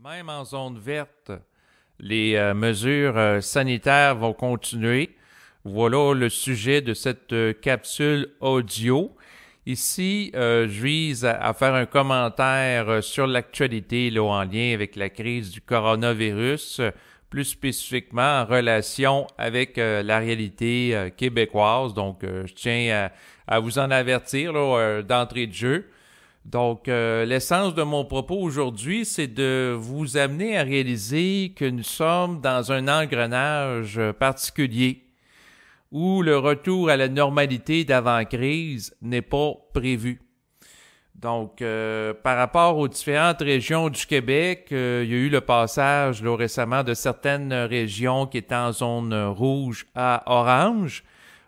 Même en zone verte, les mesures sanitaires vont continuer. Voilà le sujet de cette capsule audio. Ici, je vise à faire un commentaire sur l'actualité là, en lien avec la crise du coronavirus, plus spécifiquement en relation avec la réalité québécoise. Donc, je tiens à vous en avertir là, d'entrée de jeu. Donc, l'essence de mon propos aujourd'hui, c'est de vous amener à réaliser que nous sommes dans un engrenage particulier où le retour à la normalité d'avant-crise n'est pas prévu. Donc, par rapport aux différentes régions du Québec, il y a eu le passage là, récemment de certaines régions qui étaient en zone rouge à orange.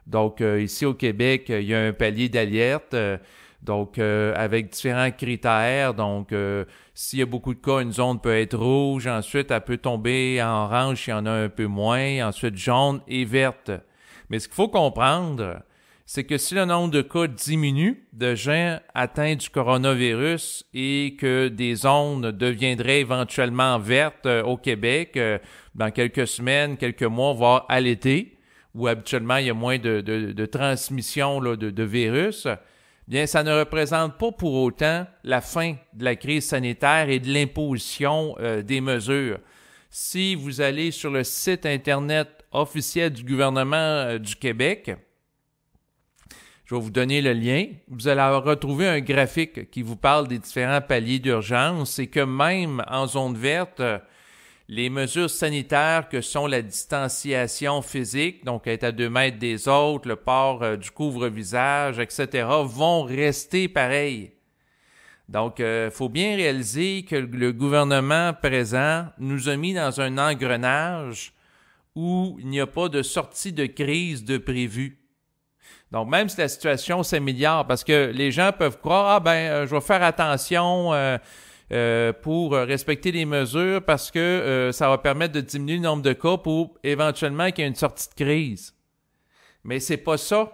Donc, ici au Québec, il y a un palier d'alerte. Donc, avec différents critères. Donc, s'il y a beaucoup de cas, une zone peut être rouge. Ensuite, elle peut tomber en orange s'il y en a un peu moins. Ensuite, jaune et verte. Mais ce qu'il faut comprendre, c'est que si le nombre de cas diminue de gens atteints du coronavirus et que des zones deviendraient éventuellement vertes au Québec dans quelques semaines, quelques mois, voire à l'été, où habituellement il y a moins de transmission là, de virus, bien, ça ne représente pas pour autant la fin de la crise sanitaire et de l'imposition des mesures. Si vous allez sur le site Internet officiel du gouvernement du Québec, je vais vous donner le lien, vous allez retrouver un graphique qui vous parle des différents paliers d'urgence et que même en zone verte, les mesures sanitaires que sont la distanciation physique, donc être à 2 mètres des autres, le port du couvre-visage, etc., vont rester pareils. Donc, faut bien réaliser que le gouvernement présent nous a mis dans un engrenage où il n'y a pas de sortie de crise de prévu. Donc, même si la situation s'améliore, parce que les gens peuvent croire, je vais faire attention pour respecter les mesures parce que ça va permettre de diminuer le nombre de cas pour éventuellement qu'il y ait une sortie de crise. Mais c'est pas ça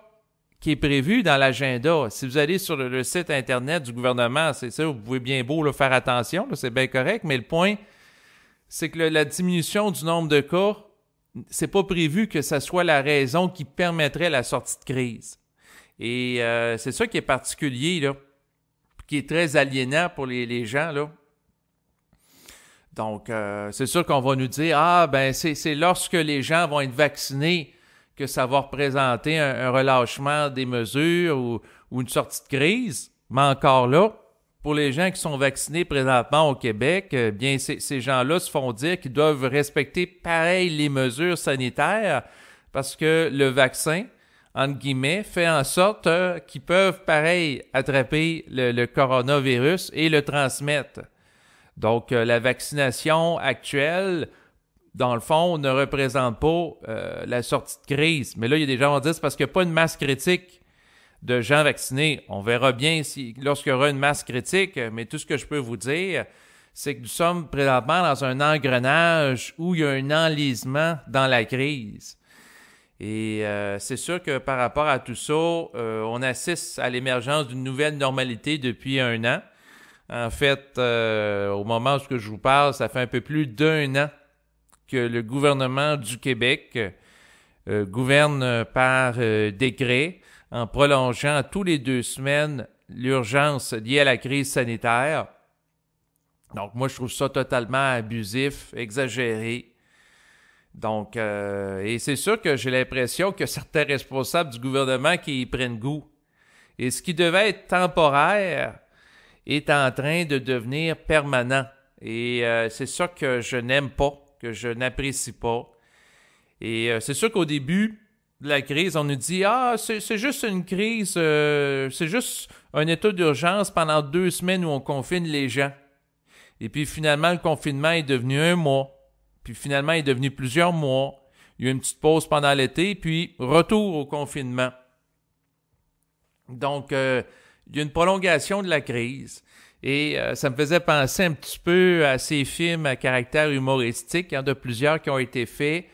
qui est prévu dans l'agenda. Si vous allez sur le site Internet du gouvernement, c'est ça, vous pouvez bien beau là, faire attention, là, c'est bien correct, mais le point, c'est que la diminution du nombre de cas, c'est pas prévu que ça soit la raison qui permettrait la sortie de crise. Et c'est ça qui est particulier, là, qui est très aliénant pour les gens, là. Donc, c'est sûr qu'on va nous dire, c'est lorsque les gens vont être vaccinés que ça va représenter un relâchement des mesures ou une sortie de crise. Mais encore là, pour les gens qui sont vaccinés présentement au Québec, bien, ces gens-là se font dire qu'ils doivent respecter pareil les mesures sanitaires parce que le vaccin, entre guillemets, fait en sorte qu'ils peuvent, pareil, attraper le coronavirus et le transmettre. Donc, la vaccination actuelle, dans le fond, ne représente pas la sortie de crise. Mais là, il y a des gens qui vont dire c'est parce qu'il n'y a pas une masse critique de gens vaccinés. On verra bien lorsqu'il y aura une masse critique, mais tout ce que je peux vous dire, c'est que nous sommes présentement dans un engrenage où il y a un enlisement dans la crise. Et c'est sûr que par rapport à tout ça, on assiste à l'émergence d'une nouvelle normalité depuis 1 an. En fait, au moment où je vous parle, ça fait un peu plus d'1 an que le gouvernement du Québec gouverne par décret en prolongeant tous les 2 semaines l'urgence liée à la crise sanitaire. Donc, moi, je trouve ça totalement abusif, exagéré. Donc, et c'est sûr que j'ai l'impression que certains responsables du gouvernement qui y prennent goût. Et ce qui devait être temporaire est en train de devenir permanent. Et c'est ça que je n'aime pas, que je n'apprécie pas. Et c'est sûr qu'au début de la crise, on nous dit « Ah, c'est juste une crise, c'est juste un état d'urgence pendant 2 semaines où on confine les gens. » Et puis finalement, le confinement est devenu 1 mois. Puis finalement, il est devenu plusieurs mois. Il y a eu une petite pause pendant l'été, puis retour au confinement. Donc, il y a une prolongation de la crise. Et ça me faisait penser un petit peu à ces films à caractère humoristique. Il y en a plusieurs qui ont été faits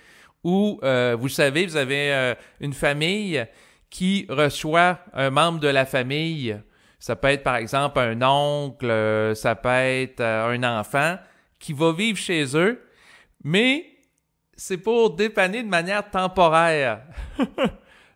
où, vous savez, vous avez une famille qui reçoit un membre de la famille. Ça peut être, par exemple, un oncle, ça peut être un enfant qui va vivre chez eux, mais c'est pour dépanner de manière temporaire.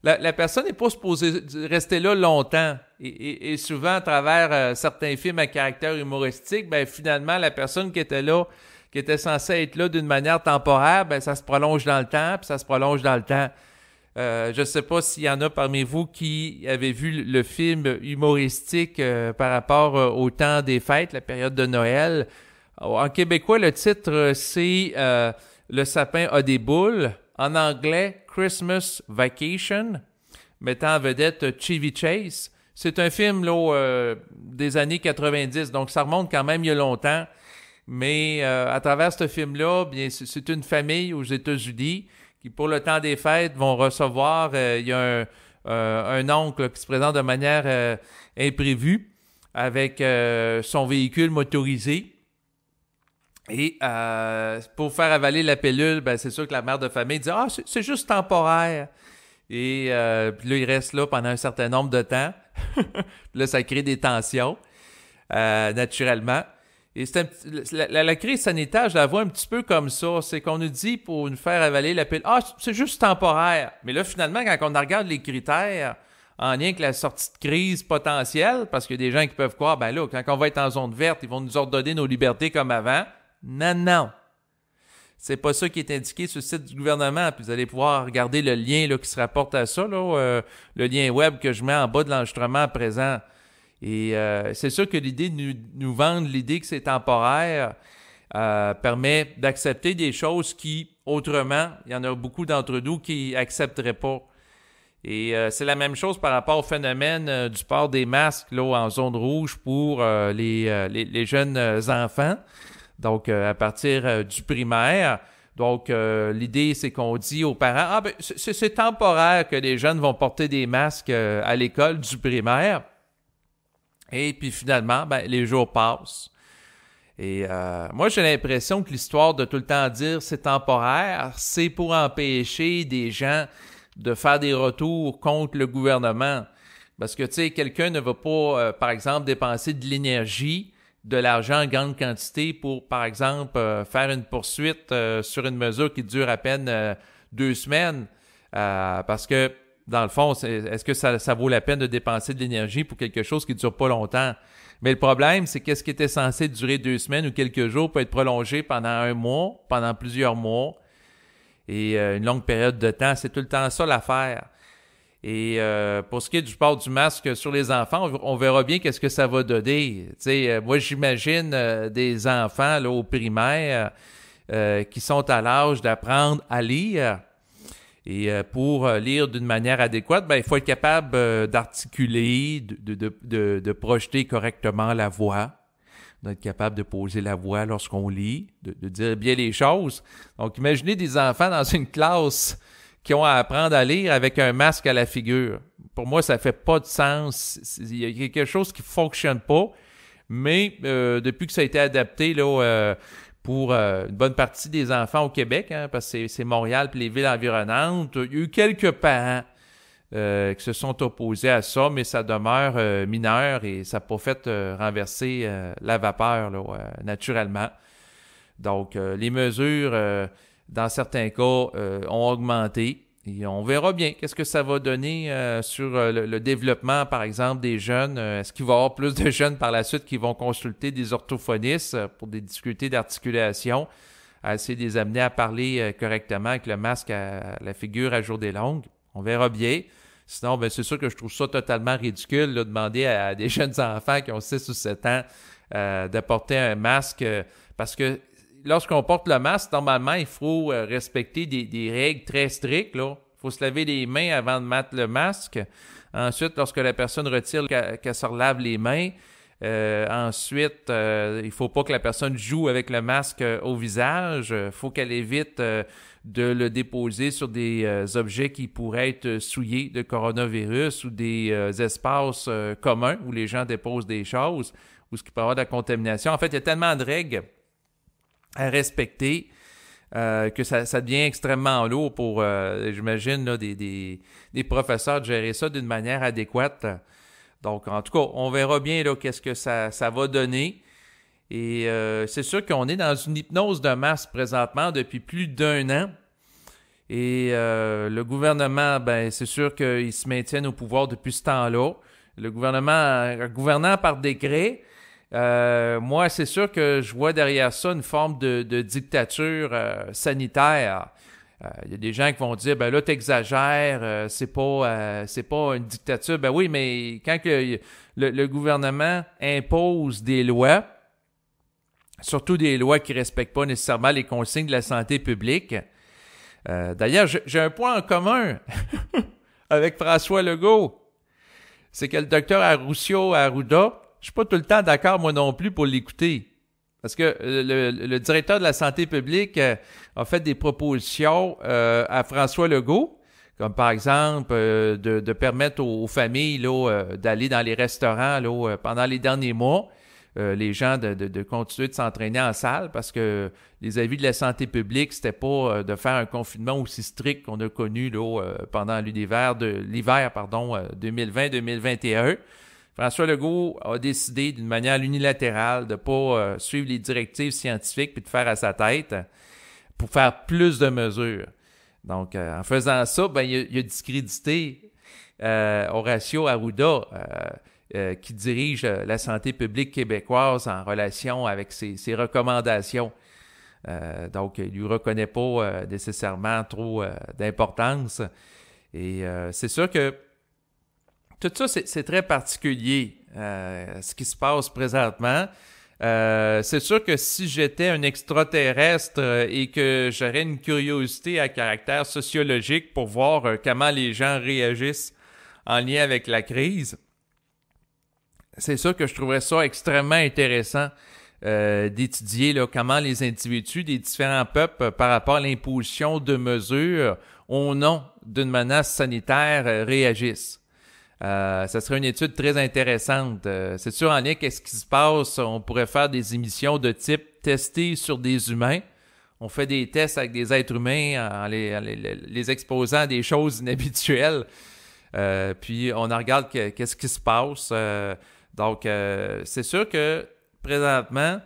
La personne n'est pas supposée rester là longtemps. Et souvent, à travers certains films à caractère humoristique, ben finalement, la personne qui était là, qui était censée être là d'une manière temporaire, ben ça se prolonge dans le temps, puis ça se prolonge dans le temps. Je ne sais pas s'il y en a parmi vous qui avaient vu le film humoristique par rapport au temps des fêtes, la période de Noël. En québécois, le titre, c'est Le sapin a des boules. En anglais, Christmas Vacation, mettant en vedette Chevy Chase. C'est un film là, des années 90, donc ça remonte quand même il y a longtemps. Mais à travers ce film-là, bien, c'est une famille aux États-Unis qui, pour le temps des fêtes, vont recevoir, il y a un oncle qui se présente de manière imprévue avec son véhicule motorisé. Et pour faire avaler la pilule, ben, c'est sûr que la mère de famille dit « Ah, c'est juste temporaire ». Et puis là, il reste là pendant un certain nombre de temps. Là, ça crée des tensions, naturellement. Et la crise sanitaire, je la vois un petit peu comme ça. C'est qu'on nous dit pour nous faire avaler la pilule, « Ah, c'est juste temporaire ». Mais là, finalement, quand on regarde les critères en lien avec la sortie de crise potentielle, parce qu'il y a des gens qui peuvent croire, ben là, quand on va être en zone verte, ils vont nous ordonner nos libertés comme avant. Non. C'est pas ça qui est indiqué sur le site du gouvernement. Puis vous allez pouvoir regarder le lien là, qui se rapporte à ça, là, le lien web que je mets en bas de l'enregistrement à présent. Et c'est sûr que l'idée de nous vendre l'idée que c'est temporaire permet d'accepter des choses qui, autrement, il y en a beaucoup d'entre nous qui accepteraient pas. Et c'est la même chose par rapport au phénomène du port des masques là, en zone rouge pour les jeunes enfants. Donc, à partir du primaire. Donc, l'idée, c'est qu'on dit aux parents, « Ah, ben, c'est temporaire que les jeunes vont porter des masques à l'école du primaire. » Et puis, finalement, ben, les jours passent. Et moi, j'ai l'impression que l'histoire de tout le temps dire « c'est temporaire », c'est pour empêcher des gens de faire des retours contre le gouvernement. Parce que, tu sais, quelqu'un ne va pas, par exemple, dépenser de l'énergie, de l'argent en grande quantité pour, par exemple, faire une poursuite sur une mesure qui dure à peine 2 semaines. Parce que, dans le fond, est-ce que ça vaut la peine de dépenser de l'énergie pour quelque chose qui ne dure pas longtemps? Mais le problème, c'est qu'est-ce qui était censé durer 2 semaines ou quelques jours peut être prolongé pendant 1 mois, pendant plusieurs mois. Et une longue période de temps, c'est tout le temps ça l'affaire. Et pour ce qui est du port du masque sur les enfants, on verra bien qu'est-ce que ça va donner. Tu sais, moi, j'imagine des enfants là, au primaire qui sont à l'âge d'apprendre à lire. Et pour lire d'une manière adéquate, ben, il faut être capable d'articuler, de projeter correctement la voix, d'être capable de poser la voix lorsqu'on lit, de dire bien les choses. Donc, imaginez des enfants dans une classe qui ont à apprendre à lire avec un masque à la figure. Pour moi, ça fait pas de sens. Il y a quelque chose qui fonctionne pas. Mais depuis que ça a été adapté là, pour une bonne partie des enfants au Québec, hein, parce que c'est Montréal et les villes environnantes, il y a eu quelques parents qui se sont opposés à ça, mais ça demeure mineur et ça n'a pas fait renverser la vapeur là, naturellement. Donc, les mesures dans certains cas, ont augmenté. Et on verra bien qu'est-ce que ça va donner sur le développement, par exemple, des jeunes. Est-ce qu'il va y avoir plus de jeunes par la suite qui vont consulter des orthophonistes pour des difficultés d'articulation, à essayer de les amener à parler correctement avec le masque à la figure à journée longue? On verra bien. Sinon, ben, c'est sûr que je trouve ça totalement ridicule de demander à des jeunes enfants qui ont 6 ou 7 ans de porter un masque parce que lorsqu'on porte le masque, normalement, il faut respecter des règles très strictes. Il faut se laver les mains avant de mettre le masque. Ensuite, lorsque la personne retire, qu'elle se relave les mains. Ensuite, il ne faut pas que la personne joue avec le masque au visage. Il faut qu'elle évite de le déposer sur des objets qui pourraient être souillés de coronavirus ou des espaces communs où les gens déposent des choses, où ce qui peut avoir de la contamination. En fait, il y a tellement de règles à respecter que ça devient extrêmement lourd pour, j'imagine, là, des professeurs de gérer ça d'une manière adéquate. Donc, en tout cas, on verra bien là, qu'est-ce que ça va donner. Et c'est sûr qu'on est dans une hypnose de masse présentement depuis plus d'1 an. Et le gouvernement, ben c'est sûr qu'ils se maintiennent au pouvoir depuis ce temps-là. Le gouvernement, gouvernant par décret, moi, c'est sûr que je vois derrière ça une forme de dictature sanitaire. Il y a des gens qui vont dire, ben là, t'exagères, c'est pas une dictature. Ben oui, mais quand le gouvernement impose des lois, surtout des lois qui respectent pas nécessairement les consignes de la santé publique. D'ailleurs, j'ai un point en commun avec François Legault. C'est que le docteur Arruda, je suis pas tout le temps d'accord, moi non plus, pour l'écouter. Parce que le directeur de la santé publique a fait des propositions à François Legault, comme par exemple de permettre aux familles là, d'aller dans les restaurants là, pendant les derniers mois, les gens de continuer de s'entraîner en salle, parce que les avis de la santé publique, c'était pas de faire un confinement aussi strict qu'on a connu là, pendant l'hiver 2020-2021. François Legault a décidé d'une manière unilatérale de ne pas suivre les directives scientifiques puis de faire à sa tête pour faire plus de mesures. Donc, en faisant ça, ben, il a discrédité Horacio Arruda, qui dirige la santé publique québécoise en relation avec ses recommandations. Donc, il ne lui reconnaît pas nécessairement trop d'importance. Et c'est sûr que tout ça, c'est très particulier, ce qui se passe présentement. C'est sûr que si j'étais un extraterrestre et que j'aurais une curiosité à caractère sociologique pour voir comment les gens réagissent en lien avec la crise, c'est sûr que je trouverais ça extrêmement intéressant d'étudier là, comment les individus des différents peuples par rapport à l'imposition de mesures au nom d'une menace sanitaire réagissent. Ça serait une étude très intéressante. C'est sûr, en lien avec ce qui se passe, on pourrait faire des émissions de type tester sur des humains. On fait des tests avec des êtres humains en les exposant à des choses inhabituelles. Puis on en regarde qu'est-ce qui se passe. Donc, c'est sûr que présentement,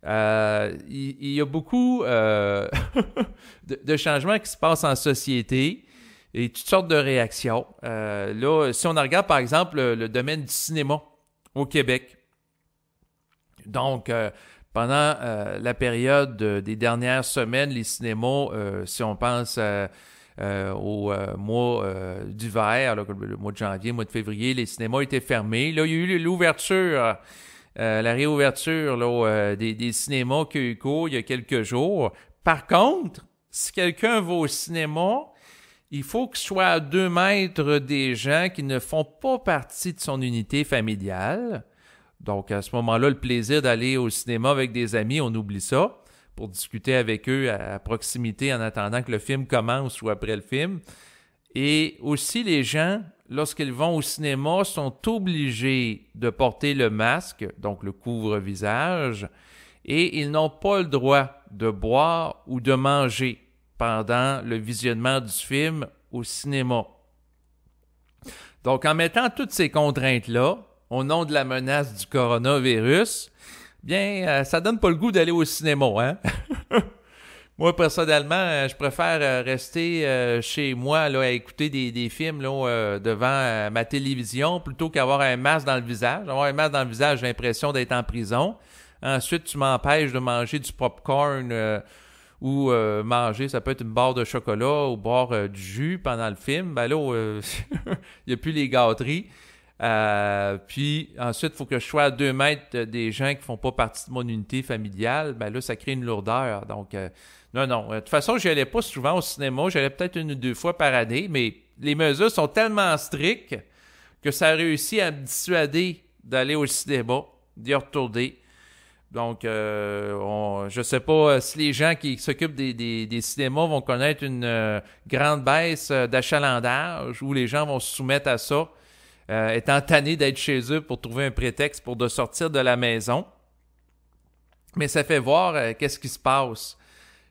il y a beaucoup de changements qui se passent en société. Et toutes sortes de réactions. Là, si on regarde, par exemple, le domaine du cinéma au Québec. Donc, pendant la période des dernières semaines, les cinémas, si on pense au mois d'hiver, là, le mois de janvier, le mois de février, les cinémas étaient fermés. Là, il y a eu l'ouverture, la réouverture là, des cinémas qui a eu cours il y a quelques jours. Par contre, si quelqu'un va au cinéma, il faut qu'il soit à 2 mètres des gens qui ne font pas partie de son unité familiale. Donc, à ce moment-là, le plaisir d'aller au cinéma avec des amis, on oublie ça, pour discuter avec eux à proximité en attendant que le film commence ou après le film. Et aussi, les gens, lorsqu'ils vont au cinéma, sont obligés de porter le masque, donc le couvre-visage, et ils n'ont pas le droit de boire ou de manger pendant le visionnement du film au cinéma. Donc, en mettant toutes ces contraintes-là, au nom de la menace du coronavirus, bien, ça donne pas le goût d'aller au cinéma, hein? Moi, personnellement, je préfère rester chez moi là, à écouter des films là, devant ma télévision plutôt qu'avoir un masque dans le visage. Avoir un masque dans le visage, j'ai l'impression d'être en prison. Ensuite, tu m'empêches de manger du popcorn ou manger, ça peut être une barre de chocolat ou boire du jus pendant le film. Ben là, il n'y a plus les gâteries. Puis ensuite, il faut que je sois à 2 mètres des gens qui font pas partie de mon unité familiale. Ben là, ça crée une lourdeur. Donc, non. De toute façon, je n'allais pas souvent au cinéma. J'allais peut-être 1 ou 2 fois par année. Mais les mesures sont tellement strictes que ça a réussi à me dissuader d'aller au cinéma, d'y retourner. Donc, je ne sais pas si les gens qui s'occupent des cinémas vont connaître une grande baisse d'achalandage où les gens vont se soumettre à ça, étant tannés d'être chez eux pour trouver un prétexte pour de sortir de la maison. Mais ça fait voir qu'est-ce qui se passe.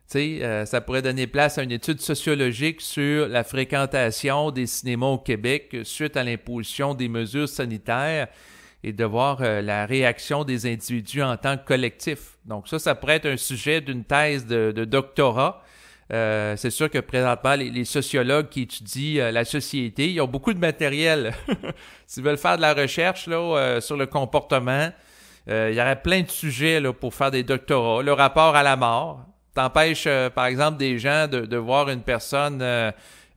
Ça pourrait donner place à une étude sociologique sur la fréquentation des cinémas au Québec suite à l'imposition des mesures sanitaires. et de voir la réaction des individus en tant que collectif. Donc ça pourrait être un sujet d'une thèse de doctorat. C'est sûr que présentement, les sociologues qui étudient la société, ils ont beaucoup de matériel. S'ils veulent faire de la recherche là, sur le comportement, il y aurait plein de sujets là, pour faire des doctorats. Le rapport à la mort t'empêche, par exemple, des gens de voir une personne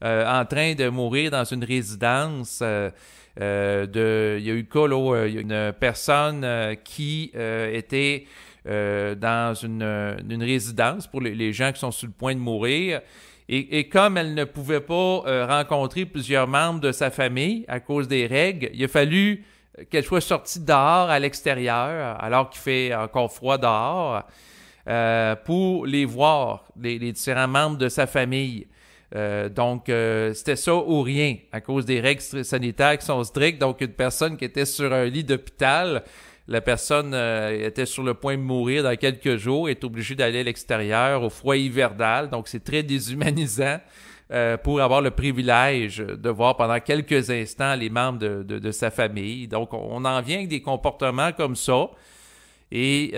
en train de mourir dans une résidence. Il y a eu le cas, là, il y a une personne qui était dans une résidence pour les gens qui sont sur le point de mourir. Et comme elle ne pouvait pas rencontrer plusieurs membres de sa famille à cause des règles, il a fallu qu'elle soit sortie dehors à l'extérieur, alors qu'il fait encore froid dehors, pour les voir, les différents membres de sa famille. Donc, c'était ça ou rien, à cause des règles sanitaires qui sont strictes. Donc, une personne qui était sur un lit d'hôpital, la personne était sur le point de mourir dans quelques jours, est obligée d'aller à l'extérieur au froid hivernal. Donc, c'est très déshumanisant pour avoir le privilège de voir pendant quelques instants les membres de sa famille. Donc, on en vient avec des comportements comme ça. Et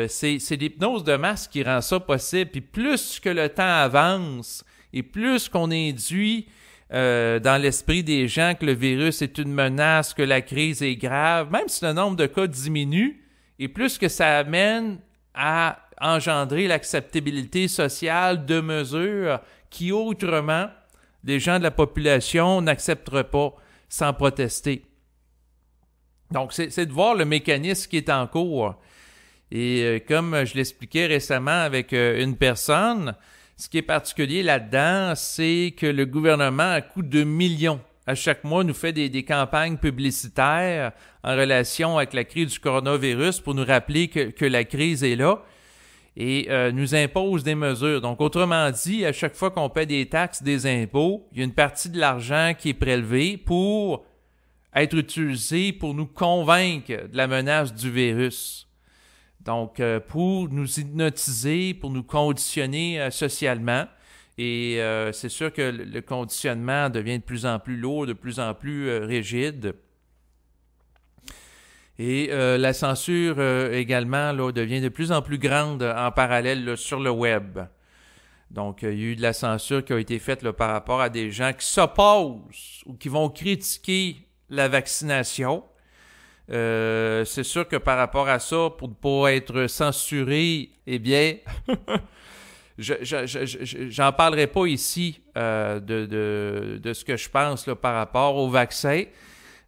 c'est l'hypnose de masse qui rend ça possible. Puis plus que le temps avance et plus qu'on induit dans l'esprit des gens que le virus est une menace, que la crise est grave, même si le nombre de cas diminue, et plus que ça amène à engendrer l'acceptabilité sociale de mesures qui autrement les gens de la population n'accepteraient pas sans protester. Donc c'est de voir le mécanisme qui est en cours. Et comme je l'expliquais récemment avec une personne, ce qui est particulier là-dedans, c'est que le gouvernement, à coût de millions, à chaque mois, nous fait des campagnes publicitaires en relation avec la crise du coronavirus pour nous rappeler que la crise est là et nous impose des mesures. Donc, autrement dit, à chaque fois qu'on paie des taxes, des impôts, il y a une partie de l'argent qui est prélevée pour être utilisée pour nous convaincre de la menace du virus. Donc, pour nous hypnotiser, pour nous conditionner socialement. Et c'est sûr que le conditionnement devient de plus en plus lourd, de plus en plus rigide. Et la censure également là, devient de plus en plus grande en parallèle là, sur le web. Donc, il y a eu de la censure qui a été faite là, par rapport à des gens qui s'opposent ou qui vont critiquer la vaccination. C'est sûr que par rapport à ça, pour ne pas être censuré, eh bien, j'en parlerai pas ici de ce que je pense là, par rapport au vaccin.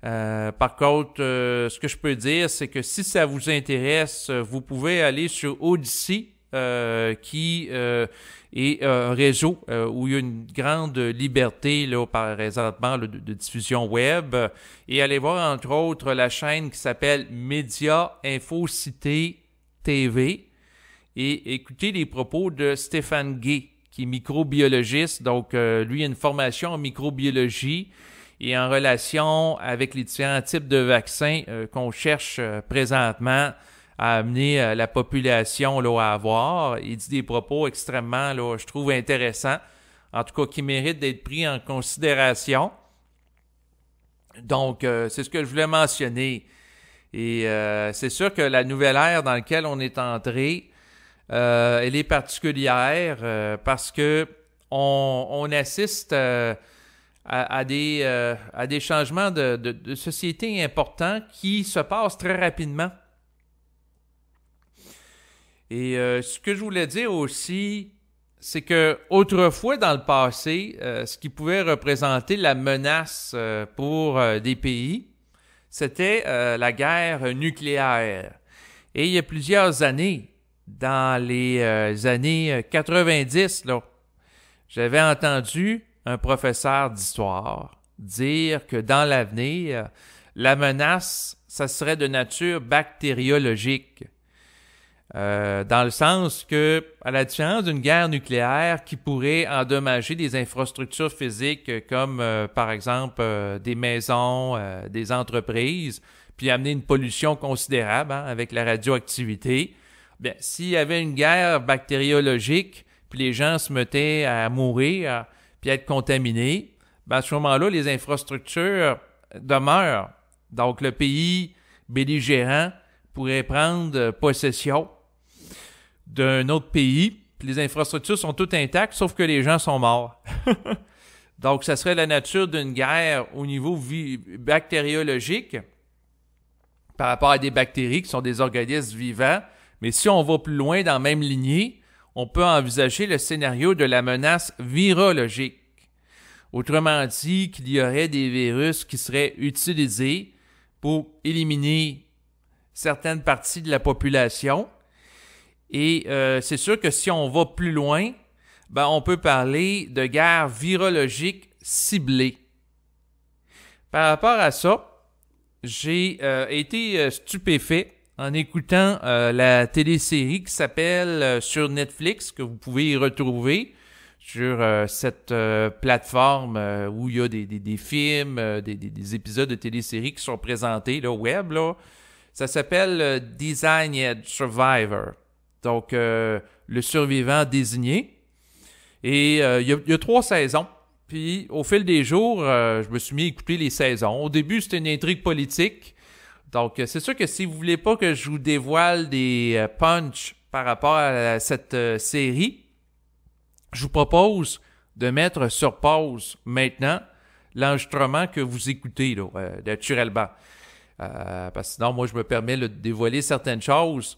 Par contre, ce que je peux dire, c'est que si ça vous intéresse, vous pouvez aller sur Odyssey, qui est un réseau où il y a une grande liberté là, présentement là, de diffusion web, et allez voir entre autres la chaîne qui s'appelle Média Infocité TV et écoutez les propos de Stéphane Gay, qui est microbiologiste, donc lui a une formation en microbiologie et en relation avec les différents types de vaccins qu'on cherche présentement à amener la population là, à avoir. Il dit des propos extrêmement, là, je trouve, intéressants, en tout cas qui méritent d'être pris en considération. Donc, c'est ce que je voulais mentionner. Et c'est sûr que la nouvelle ère dans laquelle on est entré, elle est particulière parce que on assiste à des changements de société importants qui se passent très rapidement. Et ce que je voulais dire aussi, c'est que autrefois dans le passé, ce qui pouvait représenter la menace pour des pays, c'était la guerre nucléaire. Et il y a plusieurs années, dans les années 90, là, j'avais entendu un professeur d'histoire dire que dans l'avenir, la menace, ça serait de nature bactériologique. Dans le sens que, à la différence d'une guerre nucléaire qui pourrait endommager des infrastructures physiques comme, par exemple, des maisons, des entreprises, puis amener une pollution considérable avec la radioactivité, bien, s'il y avait une guerre bactériologique, puis les gens se mettaient à mourir, puis à être contaminés, bien, à ce moment-là, les infrastructures demeurent. Donc, le pays belligérants pourraient prendre possession d'un autre pays. Puis les infrastructures sont toutes intactes, sauf que les gens sont morts. Donc, ça serait la nature d'une guerre au niveau bactériologique par rapport à des bactéries qui sont des organismes vivants. Mais si on va plus loin dans la même lignée, on peut envisager le scénario de la menace virologique. Autrement dit, qu'il y aurait des virus qui seraient utilisés pour éliminer certaines parties de la population. Et c'est sûr que si on va plus loin, on peut parler de guerre virologique ciblée. Par rapport à ça, j'ai été stupéfait en écoutant la télésérie qui s'appelle sur Netflix, que vous pouvez y retrouver sur cette plateforme où il y a des films, des épisodes de téléséries qui sont présentés, là, web, là. Ça s'appelle Designated Survivor. Donc, le survivant désigné. Et il y a 3 saisons. Puis, au fil des jours, je me suis mis à écouter les saisons. Au début, c'était une intrigue politique. Donc, c'est sûr que si vous voulez pas que je vous dévoile des punchs par rapport à cette série, je vous propose de mettre sur pause maintenant l'enregistrement que vous écoutez, là, naturellement. Parce que sinon, moi, je me permets de dévoiler certaines choses.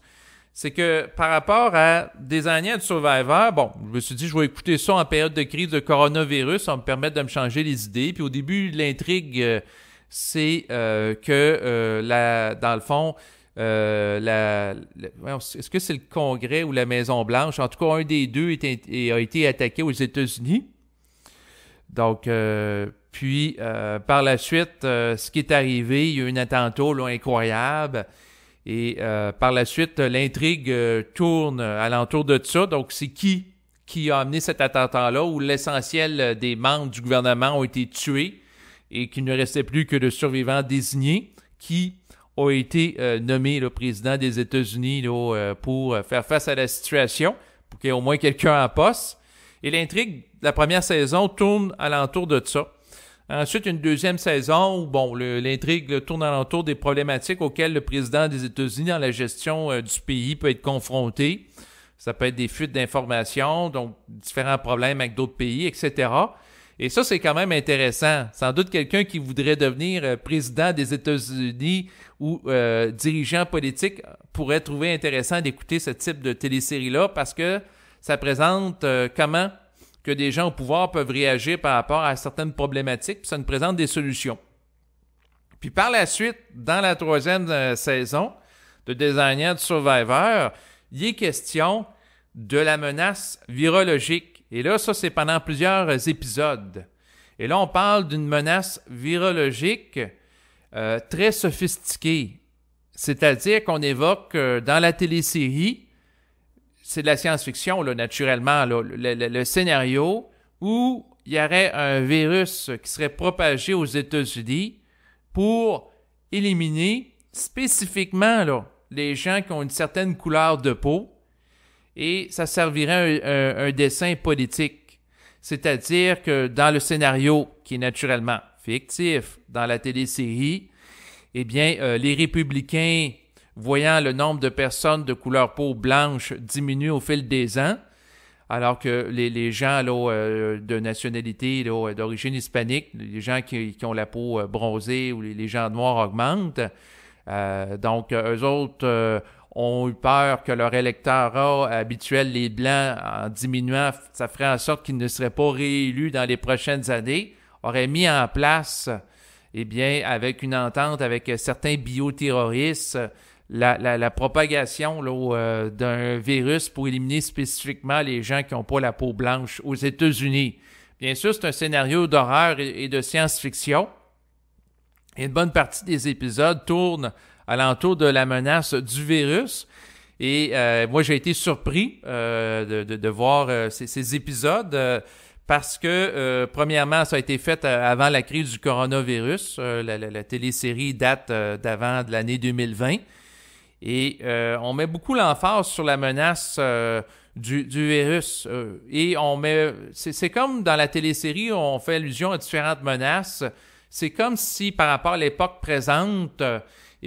C'est que par rapport à Designated Survivor, je me suis dit, je vais écouter ça en période de crise de coronavirus, ça va me permettre de me changer les idées. Puis au début, l'intrigue, c'est que, dans le fond, est-ce que c'est le Congrès ou la Maison-Blanche? En tout cas, un des deux a été attaqué aux États-Unis. Donc, par la suite, ce qui est arrivé, il y a eu un attentat là, incroyable. Et par la suite, l'intrigue tourne alentour de ça. Donc, c'est qui a amené cet attentat-là où l'essentiel des membres du gouvernement ont été tués et qu'il ne restait plus que le survivant désigné qui a été nommé le président des États-Unis là, pour faire face à la situation, pour qu'il y ait au moins quelqu'un en poste. Et l'intrigue de la première saison tourne alentour de ça. Ensuite, une deuxième saison où, l'intrigue tourne alentour des problématiques auxquelles le président des États-Unis dans la gestion du pays peut être confronté. Ça peut être des fuites d'informations, donc différents problèmes avec d'autres pays, etc. Et ça, c'est quand même intéressant. Sans doute quelqu'un qui voudrait devenir président des États-Unis ou dirigeant politique pourrait trouver intéressant d'écouter ce type de télésérie-là parce que ça présente comment que des gens au pouvoir peuvent réagir par rapport à certaines problématiques, puis ça nous présente des solutions. Puis par la suite, dans la 3e saison de Designated Survivor, il est question de la menace virologique. Et là, ça, c'est pendant plusieurs épisodes. Et là, on parle d'une menace virologique très sophistiquée. C'est-à-dire qu'on évoque dans la télésérie, c'est de la science-fiction, là, naturellement, là, le scénario où il y aurait un virus qui serait propagé aux États-Unis pour éliminer spécifiquement là, les gens qui ont une certaine couleur de peau et ça servirait un dessin politique. C'est-à-dire que dans le scénario, qui est naturellement fictif dans la télésérie, eh bien, les républicains voyant le nombre de personnes de couleur peau blanche diminuer au fil des ans, alors que les gens là, de nationalité là, d'origine hispanique, les gens qui ont la peau bronzée ou les gens noirs augmentent. Donc, eux autres ont eu peur que leur électorat habituel, les Blancs, en diminuant, ça ferait en sorte qu'ils ne seraient pas réélus dans les prochaines années, auraient mis en place, eh bien, avec une entente avec certains bioterroristes, la propagation là, d'un virus pour éliminer spécifiquement les gens qui n'ont pas la peau blanche aux États-Unis. Bien sûr, c'est un scénario d'horreur et de science-fiction. Et une bonne partie des épisodes tournent alentour de la menace du virus. Et moi, j'ai été surpris de voir ces épisodes parce que, premièrement, ça a été fait avant la crise du coronavirus. La télésérie date d'avant de l'année 2020. Et on met beaucoup l'emphase sur la menace du virus. Et on met... C'est comme dans la télésérie, on fait allusion à différentes menaces. C'est comme si, par rapport à l'époque présente,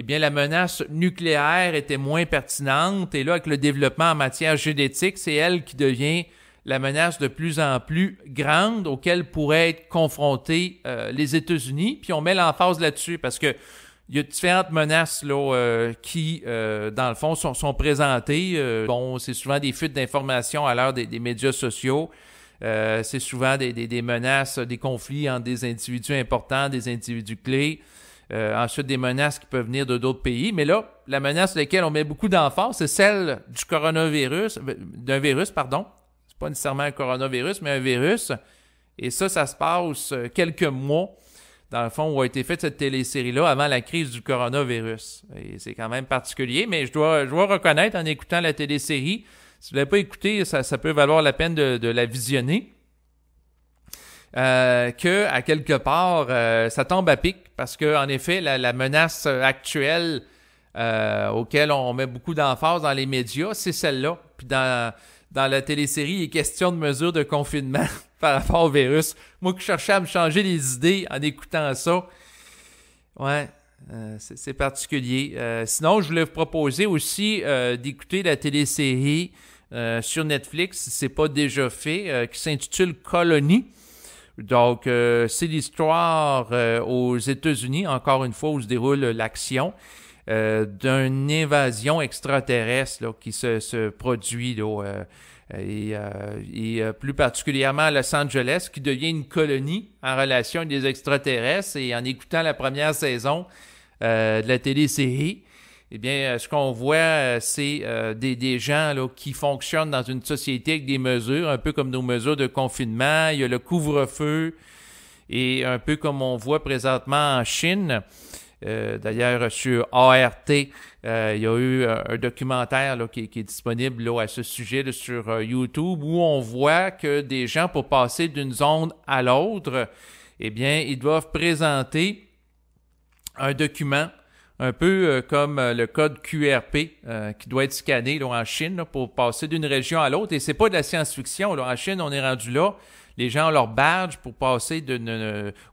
eh bien, la menace nucléaire était moins pertinente. Et là, avec le développement en matière génétique, c'est elle qui devient la menace de plus en plus grande auquel pourraient être confrontés les États-Unis. Puis on met l'emphase là-dessus parce que il y a différentes menaces là, qui, dans le fond, sont présentées. Bon, c'est souvent des fuites d'informations à l'heure des médias sociaux. C'est souvent des menaces, des conflits entre des individus importants, des individus clés. Ensuite, des menaces qui peuvent venir de d'autres pays. Mais là, la menace sur laquelle on met beaucoup d'emphase, c'est celle du coronavirus, d'un virus, pardon. C'est pas nécessairement un coronavirus, mais un virus. Et ça se passe quelques mois, dans le fond, où a été faite cette télésérie-là avant la crise du coronavirus. Et c'est quand même particulier, mais je dois reconnaître, en écoutant la télésérie, si vous ne l'avez pas écouté, ça peut valoir la peine de la visionner. Que à quelque part, ça tombe à pic parce que en effet, la menace actuelle auquel on met beaucoup d'emphase dans les médias, c'est celle-là. Puis dans la télésérie, il est question de mesures de confinement par rapport au virus. Moi qui cherchais à me changer les idées en écoutant ça, ouais, c'est particulier. Sinon, je voulais vous proposer aussi d'écouter la télésérie sur Netflix, si ce n'est pas déjà fait, qui s'intitule Colony. Donc, c'est l'histoire aux États-Unis, encore une fois, où se déroule l'action d'une invasion extraterrestre là, qui se produit là, et plus particulièrement à Los Angeles, qui devient une colonie en relation avec des extraterrestres. Et en écoutant la première saison de la télésérie, eh bien, ce qu'on voit, c'est des gens là, qui fonctionnent dans une société avec des mesures, un peu comme nos mesures de confinement. Il y a le couvre-feu et un peu comme on voit présentement en Chine. D'ailleurs, sur ART, il y a eu un documentaire là, qui est disponible là, à ce sujet là, sur YouTube où on voit que des gens, pour passer d'une zone à l'autre, eh bien, ils doivent présenter un document un peu comme le code QRP qui doit être scanné là, en Chine là, pour passer d'une région à l'autre. Et c'est pas de la science-fiction. Là. En Chine, on est rendu là. Les gens ont leur badge pour passer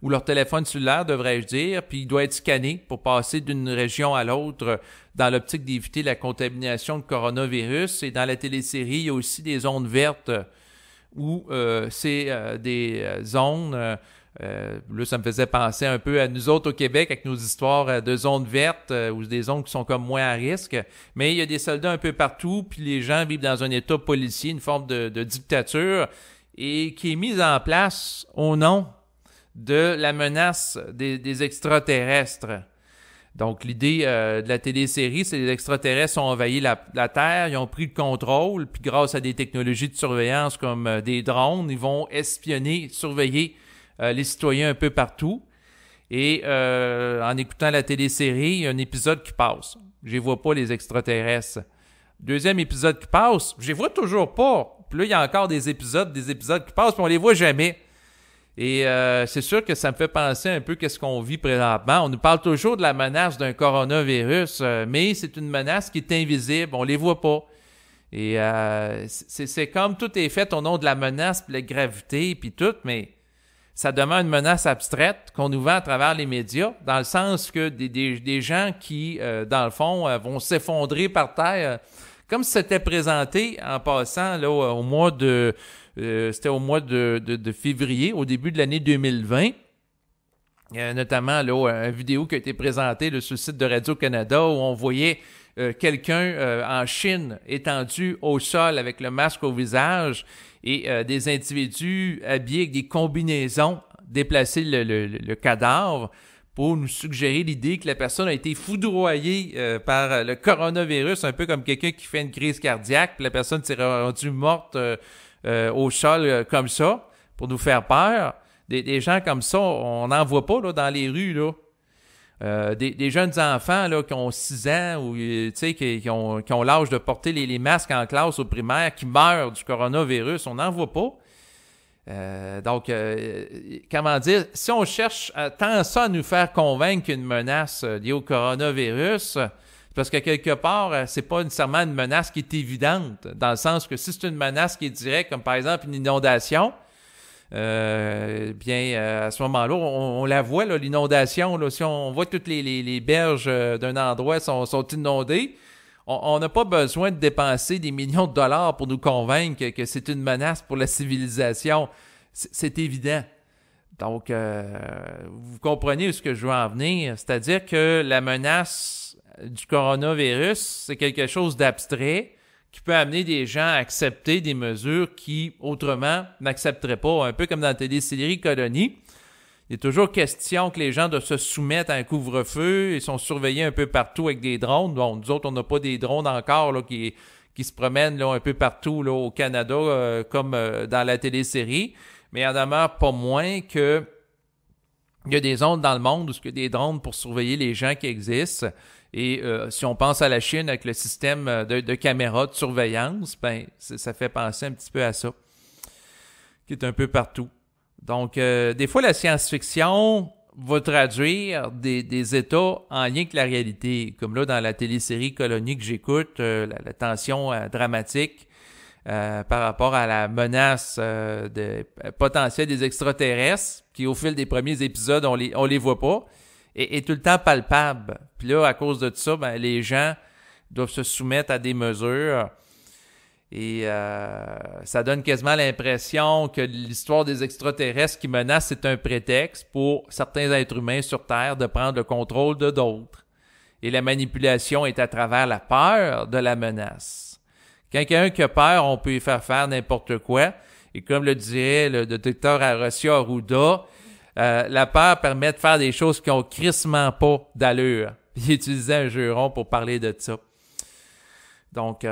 ou leur téléphone cellulaire, devrais-je dire, puis il doit être scanné pour passer d'une région à l'autre dans l'optique d'éviter la contamination de coronavirus. Et dans la télésérie, il y a aussi des zones vertes où c'est des zones... là, ça me faisait penser un peu à nous autres au Québec avec nos histoires de zones vertes ou des zones qui sont comme moins à risque. Mais il y a des soldats un peu partout, puis les gens vivent dans un état policier, une forme de dictature, et qui est mise en place au nom de la menace des extraterrestres. Donc, l'idée de la télésérie, c'est que les extraterrestres ont envahi la Terre, ils ont pris le contrôle, puis grâce à des technologies de surveillance comme des drones, ils vont espionner, surveiller les citoyens un peu partout. Et en écoutant la télésérie, il y a un épisode qui passe. Je les vois pas, les extraterrestres. Deuxième épisode qui passe, je les vois toujours pas. Puis là, il y a encore des épisodes qui passent, puis on les voit jamais. Et c'est sûr que ça me fait penser un peu à ce qu'on vit présentement. On nous parle toujours de la menace d'un coronavirus, mais c'est une menace qui est invisible, on les voit pas. Et c'est comme tout est fait au nom de la menace, puis la gravité, puis tout, mais ça demeure une menace abstraite qu'on nous vend à travers les médias, dans le sens que des gens qui, dans le fond, vont s'effondrer par terre, comme si c'était présenté en passant là, au mois de... c'était au mois de février, au début de l'année 2020. Notamment là, une vidéo qui a été présentée là, sur le site de Radio-Canada où on voyait quelqu'un en Chine étendu au sol avec le masque au visage et des individus habillés avec des combinaisons déplacer le cadavre pour nous suggérer l'idée que la personne a été foudroyée par le coronavirus, un peu comme quelqu'un qui fait une crise cardiaque, puis la personne s'est rendue morte au sol comme ça, pour nous faire peur. Des gens comme ça, on n'en voit pas là, dans les rues. Là. Des jeunes enfants là, qui ont 6 ans ou qui ont l'âge de porter les masques en classe au primaire, qui meurent du coronavirus, on n'en voit pas. Donc, comment dire, si on cherche tant ça à nous faire convaincre qu'une menace liée au coronavirus, c'est parce que quelque part, c'est pas nécessairement une menace qui est évidente, dans le sens que si c'est une menace qui est directe, comme par exemple une inondation, À ce moment-là, on la voit, là, l'inondation. Là, si on voit que toutes les berges d'un endroit sont inondées, on n'a pas besoin de dépenser des millions de dollars pour nous convaincre que c'est une menace pour la civilisation. C'est évident. Donc, vous comprenez où ce que je veux en venir. C'est-à-dire que la menace du coronavirus, c'est quelque chose d'abstrait qui peut amener des gens à accepter des mesures qui, autrement, n'accepteraient pas. Un peu comme dans la télésérie Colonie. Il est toujours question que les gens doivent se soumettre à un couvre-feu. Ils sont surveillés un peu partout avec des drones. Bon, nous autres, on n'a pas des drones encore là, qui se promènent là, un peu partout là, au Canada, comme dans la télésérie. Mais il en demeure pas moins que il y a des zones dans le monde où il y a des drones pour surveiller les gens qui existent. Et si on pense à la Chine avec le système de caméras de surveillance, ben ça fait penser un petit peu à ça, qui est un peu partout. Donc, des fois, la science-fiction va traduire des états en lien avec la réalité. Comme là, dans la télésérie Colonie que j'écoute, la tension dramatique par rapport à la menace potentielle des extraterrestres, qui au fil des premiers épisodes, on les voit pas, est tout le temps palpable. Puis là, à cause de ça, ben, les gens doivent se soumettre à des mesures. Et ça donne quasiment l'impression que l'histoire des extraterrestres qui menacent, c'est un prétexte pour certains êtres humains sur Terre de prendre le contrôle de d'autres. Et la manipulation est à travers la peur de la menace. Quelqu'un qui a peur, on peut lui faire n'importe quoi. Et comme le dirait le docteur Aracia Arruda, la peur permet de faire des choses qui ont crissement pas d'allure. Il utilisait un juron pour parler de ça. Donc,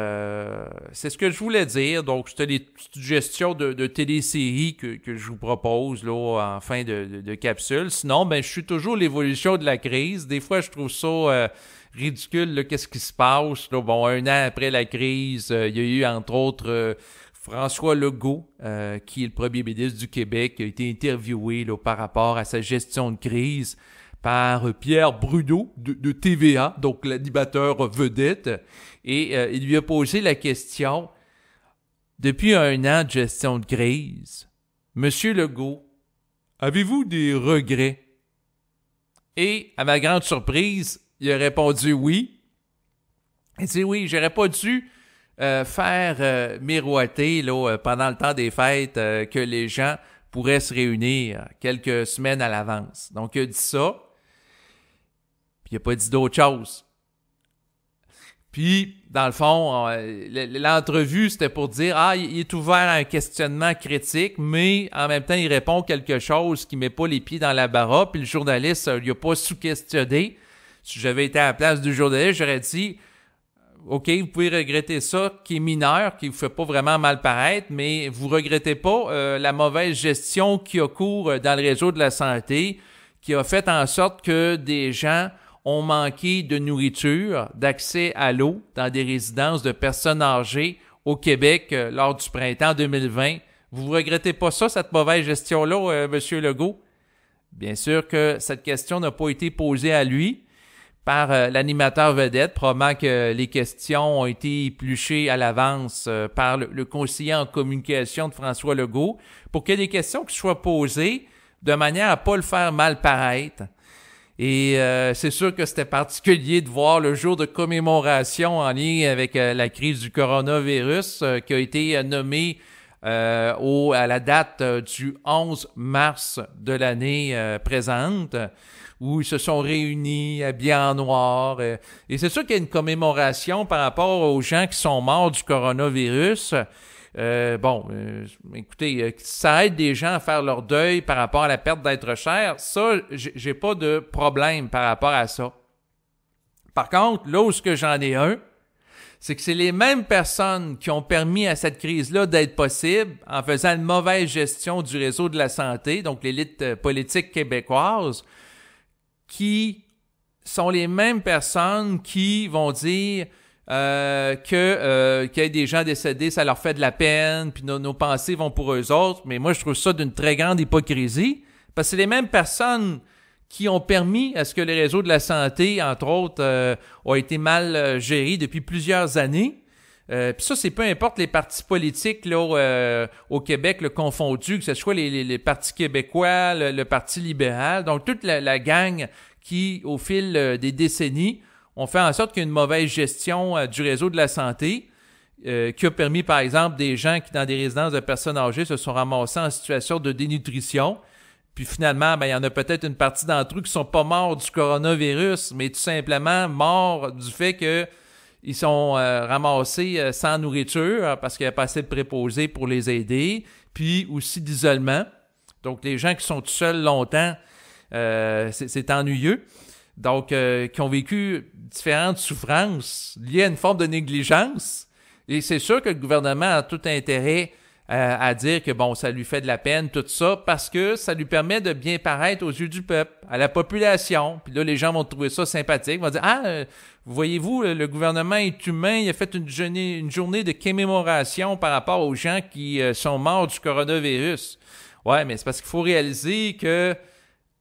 c'est ce que je voulais dire. Donc, c'était des suggestions de téléséries que je vous propose là en fin de capsule. Sinon, ben je suis toujours l'évolution de la crise. Des fois, je trouve ça ridicule. Là, qu'est-ce qui se passe? Là, bon, 1 an après la crise, il y a eu, entre autres, François Legault, qui est le premier ministre du Québec, qui a été interviewé là, par rapport à sa gestion de crise par Pierre Bruno de TVA, donc l'animateur vedette. Et il lui a posé la question, depuis 1 an de gestion de crise, Monsieur Legault, avez-vous des regrets? Et, à ma grande surprise, il a répondu oui. Il dit oui, j'aurais pas dû faire miroiter là, pendant le temps des fêtes que les gens pourraient se réunir quelques semaines à l'avance. Donc, il a dit ça, puis il n'a pas dit d'autre chose. Puis, dans le fond, l'entrevue, c'était pour dire « Ah, il est ouvert à un questionnement critique, mais en même temps, il répond quelque chose qui met pas les pieds dans la barre. » Puis le journaliste, il n'a pas sous-questionné. Si j'avais été à la place du journaliste, j'aurais dit « OK, vous pouvez regretter ça, qui est mineur, qui vous fait pas vraiment mal paraître, mais vous regrettez pas la mauvaise gestion qui a cours dans le réseau de la santé, qui a fait en sorte que des gens ont manqué de nourriture, d'accès à l'eau dans des résidences de personnes âgées au Québec lors du printemps 2020. Vous regrettez pas ça, cette mauvaise gestion-là, Monsieur Legault? Bien sûr que cette question n'a pas été posée à lui par l'animateur vedette. Probablement que les questions ont été épluchées à l'avance par le conseiller en communication de François Legault pour qu'il y ait des questions qui soient posées de manière à pas le faire mal paraître. Et c'est sûr que c'était particulier de voir le jour de commémoration en lien avec la crise du coronavirus qui a été nommé à la date du 11 mars de l'année présente, où ils se sont réunis habillés en noir. Et c'est sûr qu'il y a une commémoration par rapport aux gens qui sont morts du coronavirus. Écoutez, ça aide des gens à faire leur deuil par rapport à la perte d'être cher. Ça, j'ai pas de problème par rapport à ça. Par contre, là où j'en ai un, c'est que c'est les mêmes personnes qui ont permis à cette crise-là d'être possible en faisant une mauvaise gestion du réseau de la santé, donc l'élite politique québécoise, qui sont les mêmes personnes qui vont dire qu'il y ait des gens décédés, ça leur fait de la peine, puis nos pensées vont pour eux autres. Mais moi, je trouve ça d'une très grande hypocrisie, parce que c'est les mêmes personnes qui ont permis à ce que les réseaux de la santé, entre autres, ont été mal gérés depuis plusieurs années. Puis ça, c'est peu importe les partis politiques là, au Québec, le confondu, que ce soit les partis québécois, le Parti libéral, donc toute la gang qui, au fil des décennies, ont fait en sorte qu'il y a une mauvaise gestion du réseau de la santé, qui a permis, par exemple, des gens qui, dans des résidences de personnes âgées, se sont ramassés en situation de dénutrition. Puis finalement, il y en a peut-être une partie d'entre eux qui sont pas morts du coronavirus, mais tout simplement morts du fait que ils sont ramassés sans nourriture parce qu'il n'y a pas assez de préposés pour les aider, puis aussi d'isolement. Donc, les gens qui sont tout seuls longtemps, c'est ennuyeux. Donc, qui ont vécu différentes souffrances liées à une forme de négligence. Et c'est sûr que le gouvernement a tout intérêt à dire que, bon, ça lui fait de la peine, tout ça, parce que ça lui permet de bien paraître aux yeux du peuple, à la population. Puis là, les gens vont trouver ça sympathique, vont dire « Ah, voyez-vous, le gouvernement est humain, il a fait une journée de commémoration par rapport aux gens qui sont morts du coronavirus. » Ouais, mais c'est parce qu'il faut réaliser que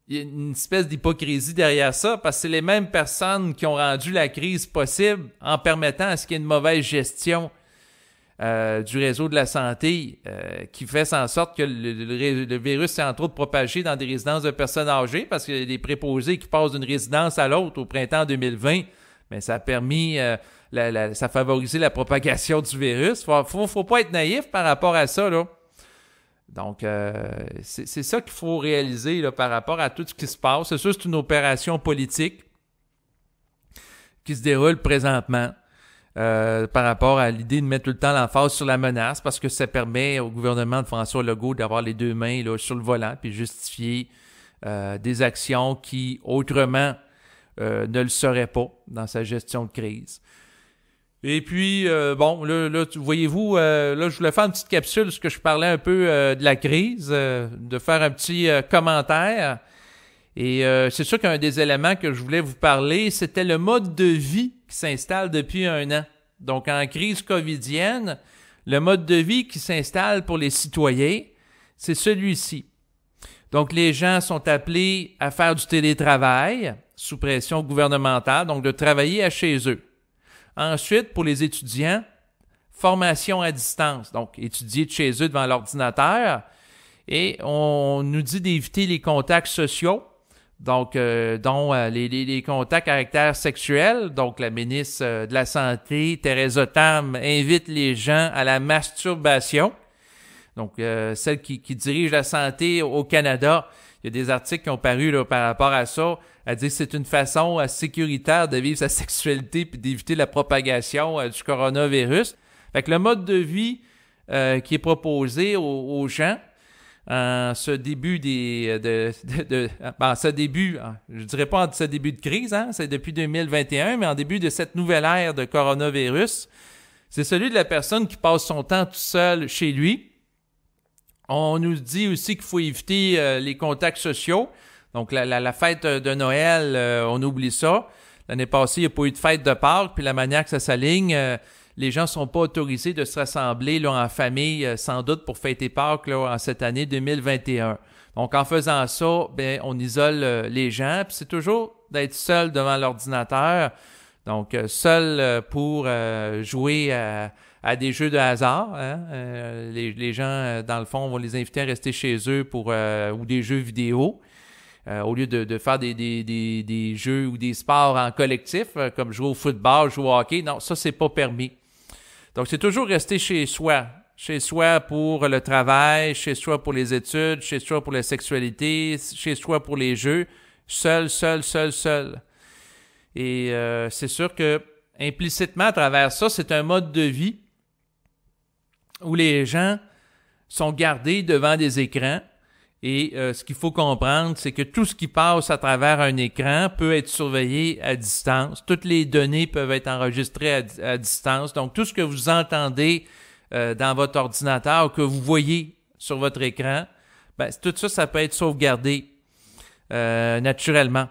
il y a une espèce d'hypocrisie derrière ça, parce que c'est les mêmes personnes qui ont rendu la crise possible en permettant à ce qu'il y ait une mauvaise gestion du réseau de la santé qui fait en sorte que le virus s'est entre autres propagé dans des résidences de personnes âgées, parce qu'il y a des préposés qui passent d'une résidence à l'autre au printemps 2020, mais ça a permis, ça a favorisé la propagation du virus. Faut pas être naïf par rapport à ça, là. Donc, c'est ça qu'il faut réaliser là, par rapport à tout ce qui se passe. C'est sûr, c'est une opération politique qui se déroule présentement par rapport à l'idée de mettre tout le temps l'emphase sur la menace, parce que ça permet au gouvernement de François Legault d'avoir les deux mains là, sur le volant puis justifier des actions qui, autrement, ne le seraient pas dans sa gestion de crise. Et puis, bon, là voyez-vous, là, je voulais faire une petite capsule parce que je parlais un peu de la crise, de faire un petit commentaire. Et c'est sûr qu'un des éléments que je voulais vous parler, c'était le mode de vie qui s'installe depuis 1 an. Donc, en crise covidienne, le mode de vie qui s'installe pour les citoyens, c'est celui-ci. Donc, les gens sont appelés à faire du télétravail sous pression gouvernementale, donc de travailler à chez eux. Ensuite, pour les étudiants, formation à distance, donc étudier de chez eux devant l'ordinateur. Et on nous dit d'éviter les contacts sociaux, donc dont les contacts à caractère sexuel. Donc la ministre de la Santé, Theresa Tam, invite les gens à la masturbation. Donc celle qui dirige la santé au Canada, il y a des articles qui ont paru là, par rapport à ça. Elle dit que c'est une façon sécuritaire de vivre sa sexualité puis d'éviter la propagation du coronavirus. Fait que le mode de vie qui est proposé aux gens en ce début je dirais pas en ce début de crise, hein, c'est depuis 2021, mais en début de cette nouvelle ère de coronavirus, c'est celui de la personne qui passe son temps tout seul chez lui. On nous dit aussi qu'il faut éviter les contacts sociaux. Donc, la fête de Noël, on oublie ça. L'année passée, il n'y a pas eu de fête de Pâques, puis la manière que ça s'aligne, les gens ne sont pas autorisés de se rassembler là, en famille, sans doute, pour fêter Pâques là, en cette année 2021. Donc, en faisant ça, on isole les gens, puis c'est toujours d'être seul devant l'ordinateur. Donc, seul pour jouer à des jeux de hasard. Hein? Les gens, dans le fond, vont les inviter à rester chez eux ou des jeux vidéo. Au lieu de faire des jeux ou des sports en collectif, comme jouer au football, jouer au hockey, non, ça, c'est pas permis. Donc, c'est toujours rester chez soi. Chez soi pour le travail, chez soi pour les études, chez soi pour la sexualité, chez soi pour les jeux. Seul. Et c'est sûr que implicitement, à travers ça, c'est un mode de vie où les gens sont gardés devant des écrans. Et ce qu'il faut comprendre, c'est que tout ce qui passe à travers un écran peut être surveillé à distance. Toutes les données peuvent être enregistrées à distance. Donc, tout ce que vous entendez dans votre ordinateur ou que vous voyez sur votre écran, tout ça, ça peut être sauvegardé naturellement.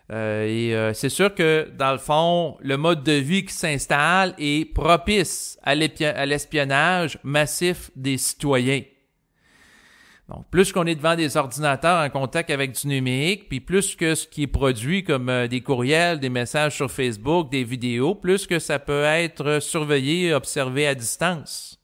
C'est sûr que, dans le fond, le mode de vie qui s'installe est propice à l'espionnage massif des citoyens. Donc, plus qu'on est devant des ordinateurs en contact avec du numérique, puis plus que ce qui est produit comme des courriels, des messages sur Facebook, des vidéos, plus que ça peut être surveillé, observé à distance.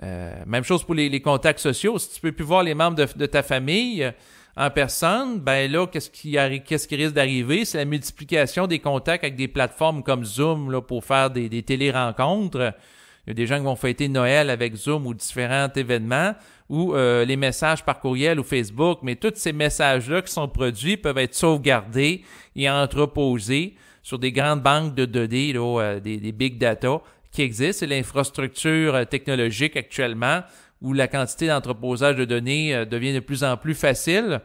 Même chose pour les contacts sociaux. Si tu peux plus voir les membres de ta famille en personne, ben là, qu'est-ce qui risque d'arriver? C'est la multiplication des contacts avec des plateformes comme Zoom là, pour faire des télérencontres. Il y a des gens qui vont fêter Noël avec Zoom ou différents événements, ou les messages par courriel ou Facebook, mais tous ces messages-là qui sont produits peuvent être sauvegardés et entreposés sur des grandes banques de données, là, des big data qui existent. C'est l'infrastructure technologique actuellement où la quantité d'entreposage de données devient de plus en plus facile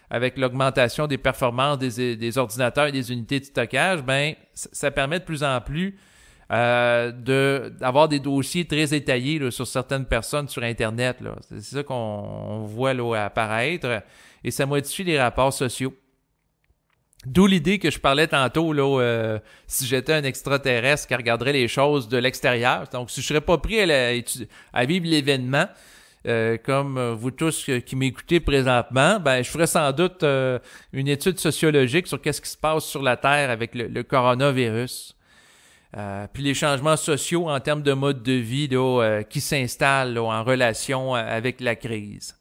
avec l'augmentation des performances des ordinateurs et des unités de stockage. Ben, ça permet de plus en plus d'avoir des dossiers très détaillés là, sur certaines personnes sur Internet. Là. C'est ça qu'on voit là, apparaître et ça modifie les rapports sociaux. D'où l'idée que je parlais tantôt, là, si j'étais un extraterrestre qui regarderait les choses de l'extérieur. Donc, si je serais pas pris à vivre l'événement, comme vous tous qui m'écoutez présentement, ben je ferais sans doute une étude sociologique sur qu'est-ce qui se passe sur la Terre avec le coronavirus. Puis les changements sociaux en termes de mode de vie là, qui s'installent là, en relation avec la crise.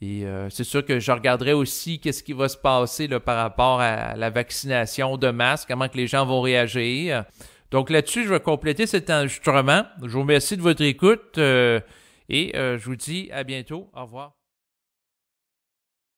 Et c'est sûr que je regarderai aussi qu'est-ce qui va se passer là, par rapport à la vaccination de masse, comment que les gens vont réagir. Donc là-dessus, je vais compléter cet enregistrement. Je vous remercie de votre écoute et je vous dis à bientôt. Au revoir.